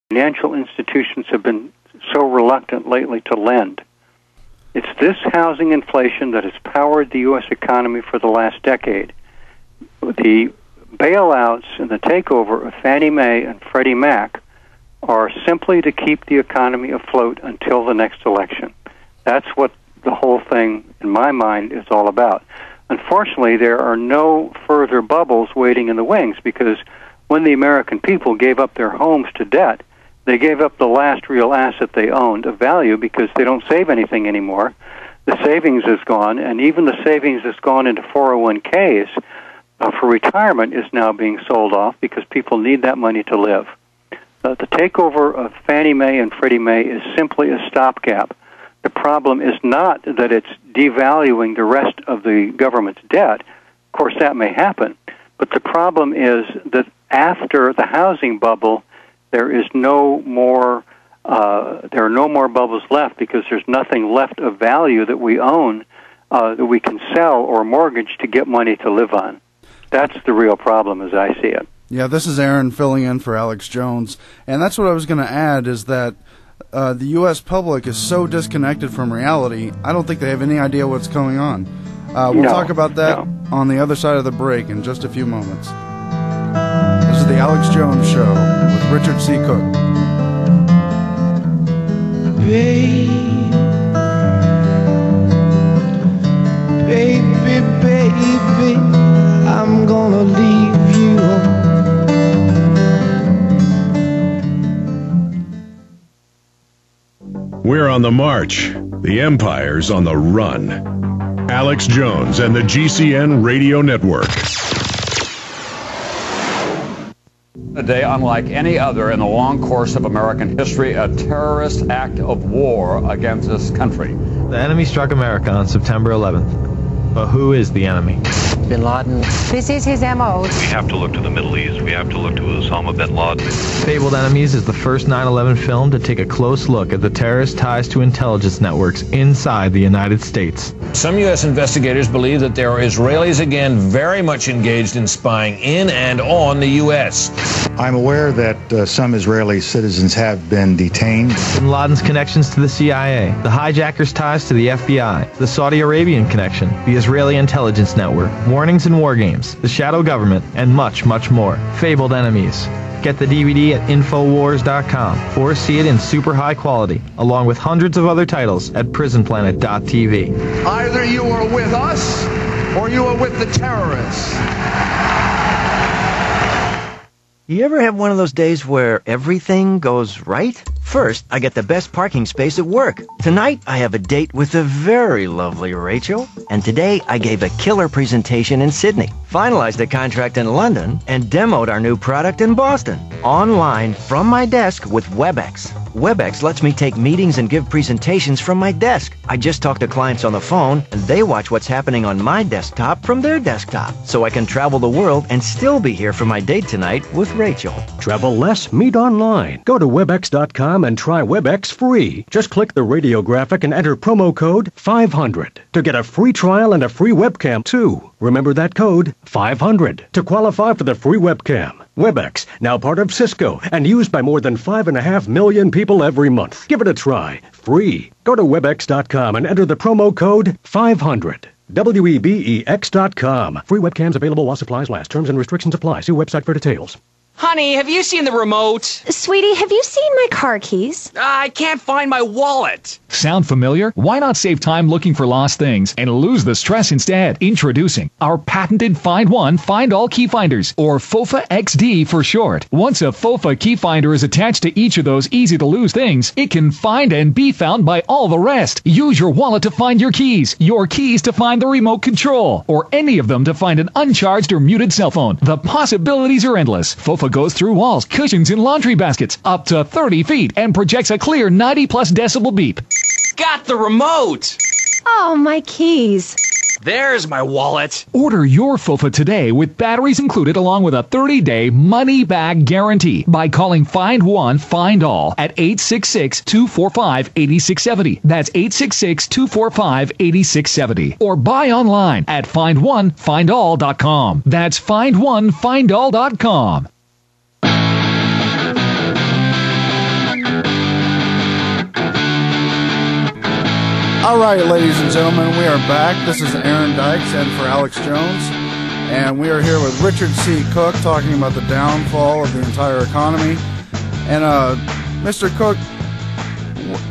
financial institutions have been so reluctant lately to lend. It's this housing inflation that has powered the U.S. economy for the last decade. The bailouts and the takeover of Fannie Mae and Freddie Mac are simply to keep the economy afloat until the next election. That's what the whole thing, in my mind, is all about. Unfortunately, there are no further bubbles waiting in the wings, because when the American people gave up their homes to debt, they gave up the last real asset they owned of value, because they don't save anything anymore. The savings is gone, and even the savings that's gone into 401ks for retirement is now being sold off because people need that money to live. The takeover of Fannie Mae and Freddie Mae is simply a stopgap. The problem is not that it's devaluing the rest of the government's debt. Of course, that may happen. But the problem is that after the housing bubble, there are no more bubbles left, because there's nothing left of value that we own that we can sell or mortgage to get money to live on. That's the real problem as I see it. Yeah, this is Aaron filling in for Alex Jones. And that's what I was going to add, is that the U.S. public is so disconnected from reality, I don't think they have any idea what's going on. We'll talk about that on the other side of the break in just a few moments. This is the Alex Jones Show with Richard C. Cook. Baby, I'm gonna leave you. We're on the march. The empire's on the run. Alex Jones and the GCN Radio Network. A day unlike any other in the long course of American history, a terrorist act of war against this country. The enemy struck America on September 11th. But who is the enemy? Bin Laden. This is his M.O. We have to look to the Middle East. We have to look to Osama bin Laden. Fabled Enemies is the first 9/11 film to take a close look at the terrorist ties to intelligence networks inside the United States. Some U.S. investigators believe that there are Israelis again very much engaged in spying in and on the U.S. I'm aware that some Israeli citizens have been detained. Bin Laden's connections to the CIA, the hijackers' ties to the FBI, the Saudi Arabian connection, the Israeli intelligence network, warnings and war games, the shadow government, and much, much more. Fabled Enemies. Get the DVD at Infowars.com or see it in super high quality, along with hundreds of other titles at PrisonPlanet.tv. Either you are with us or you are with the terrorists. You ever have one of those days where everything goes right? First, I get the best parking space at work. Tonight, I have a date with the very lovely Rachel. And today, I gave a killer presentation in Sydney, finalized a contract in London, and demoed our new product in Boston. Online, from my desk with WebEx. WebEx lets me take meetings and give presentations from my desk. I just talk to clients on the phone, and they watch what's happening on my desktop from their desktop. So I can travel the world and still be here for my date tonight with Rachel. Travel less, meet online. Go to Webex.com and try WebEx free. Just click the radio graphic and enter promo code 500 to get a free trial and a free webcam too. Remember that code, 500, to qualify for the free webcam. WebEx, now part of Cisco and used by more than 5.5 million people every month. Give it a try. Free. Go to Webex.com and enter the promo code 500. WEBEX.com. Free webcams available while supplies last. Terms and restrictions apply. See website for details. Honey, have you seen the remote? Sweetie, have you seen my car keys? I can't find my wallet. Sound familiar? Why not save time looking for lost things and lose the stress instead? Introducing our patented Find One, Find All Key Finders, or FOFA XD for short. Once a FOFA key finder is attached to each of those easy-to-lose things, it can find and be found by all the rest. Use your wallet to find your keys to find the remote control, or any of them to find an uncharged or muted cell phone. The possibilities are endless. FOFA goes through walls, cushions, and laundry baskets up to 30 feet and projects a clear 90-plus decibel beep. Got the remote! Oh, my keys. There's my wallet. Order your FOFA today with batteries included along with a 30-day money-back guarantee by calling Find One, Find All at 866-245-8670. That's 866-245-8670. Or buy online at FindOneFindAll.com. That's FindOneFindAll.com. All right, ladies and gentlemen, we are back. This is Aaron Dykes and for Alex Jones. And we are here with Richard C. Cook talking about the downfall of the entire economy. And, Mr. Cook,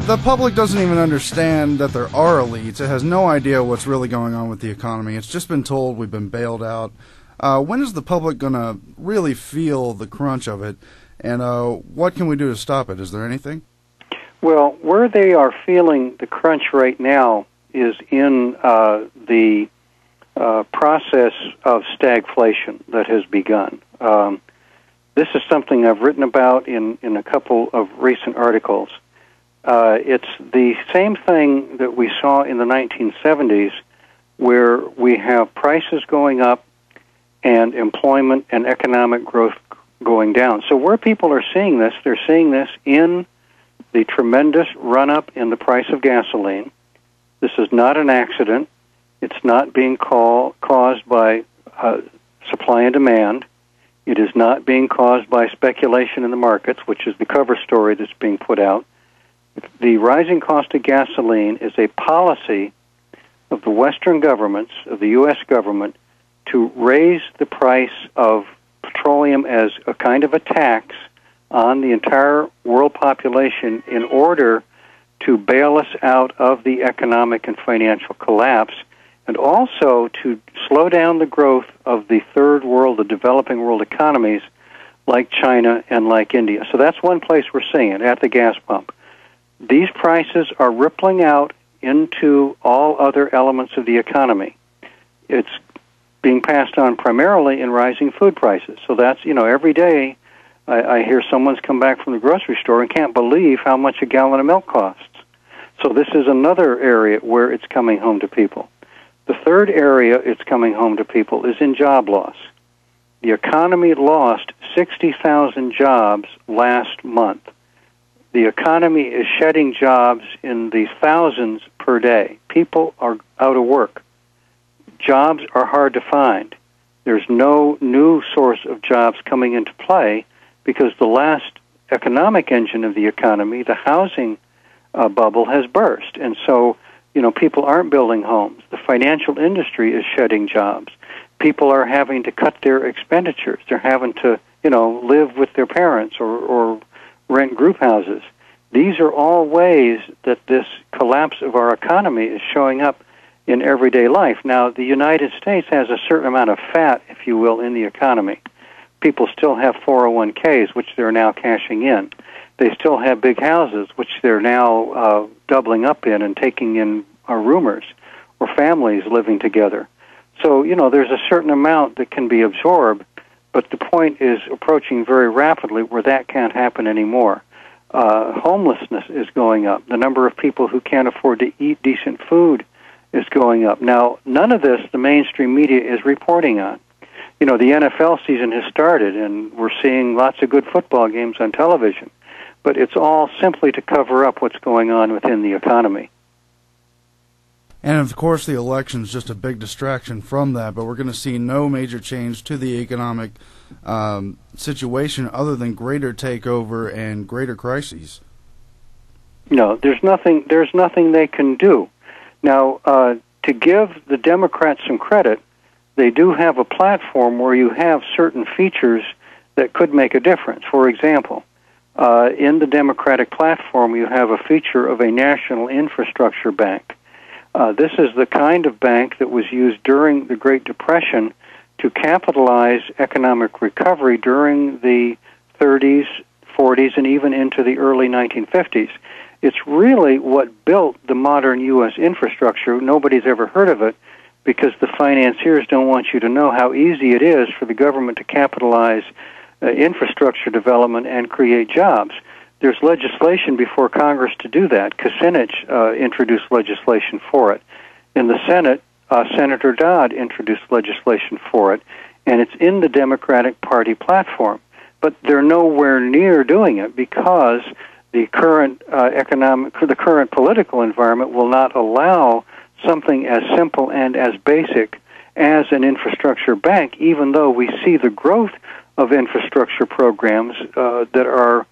the public doesn't even understand that there are elites. It has no idea what's really going on with the economy. It's just been told we've been bailed out. When is the public going to really feel the crunch of it? And what can we do to stop it? Is there anything? Well, where they are feeling the crunch right now is in the process of stagflation that has begun. This is something I've written about in a couple of recent articles. It's the same thing that we saw in the 1970s, where we have prices going up and employment and economic growth going down. So where people are seeing this, they're seeing this in the tremendous run-up in the price of gasoline. This is not an accident. It's not being caused by supply and demand. It is not being caused by speculation in the markets, which is the cover story that's being put out. The rising cost of gasoline is a policy of the Western governments, of the U.S. government, to raise the price of petroleum as a kind of a tax on the entire world population in order to bail us out of the economic and financial collapse, and also to slow down the growth of the third world, the developing world economies like China and like India. So that's one place we're seeing it, at the gas pump. These prices are rippling out into all other elements of the economy. It's being passed on primarily in rising food prices. So that's, every day I hear someone's come back from the grocery store and can't believe how much a gallon of milk costs. So this is another area where it's coming home to people. The third area it's coming home to people is in job loss. The economy lost 60,000 jobs last month. The economy is shedding jobs in the thousands per day. People are out of work. Jobs are hard to find. There's no new source of jobs coming into play because the last economic engine of the economy, the housing bubble, has burst. And so, people aren't building homes. The financial industry is shedding jobs. People are having to cut their expenditures. They're having to, live with their parents or rent group houses. These are all ways that this collapse of our economy is showing up in everyday life. Now, the United States has a certain amount of fat, if you will, in the economy. People still have 401ks, which they're now cashing in. They still have big houses, which they're now doubling up in and taking in roomers or families living together. So, there's a certain amount that can be absorbed, but the point is approaching very rapidly where that can't happen anymore. Homelessness is going up. The number of people who can't afford to eat decent food is going up. Now, none of this the mainstream media is reporting on. The NFL season has started, and we're seeing lots of good football games on television, but it's all simply to cover up what's going on within the economy. And, of course, the election's just a big distraction from that, but we're going to see no major change to the economic situation other than greater takeover and greater crises. No, there's nothing they can do. Now, to give the Democrats some credit, they do have a platform where you have certain features that could make a difference. For example, in the Democratic platform, you have a feature of a national infrastructure bank. This is the kind of bank that was used during the Great Depression to capitalize economic recovery during the 30s, 40s, and even into the early 1950s. It's really what built the modern U.S. infrastructure. Nobody's ever heard of it because the financiers don't want you to know how easy it is for the government to capitalize infrastructure development and create jobs. There's legislation before Congress to do that. Kucinich introduced legislation for it. In the Senate, Senator Dodd introduced legislation for it, and it's in the Democratic Party platform. But they're nowhere near doing it because the current the current political environment will not allow something as simple and as basic as an infrastructure bank, even though we see the growth of infrastructure programs that are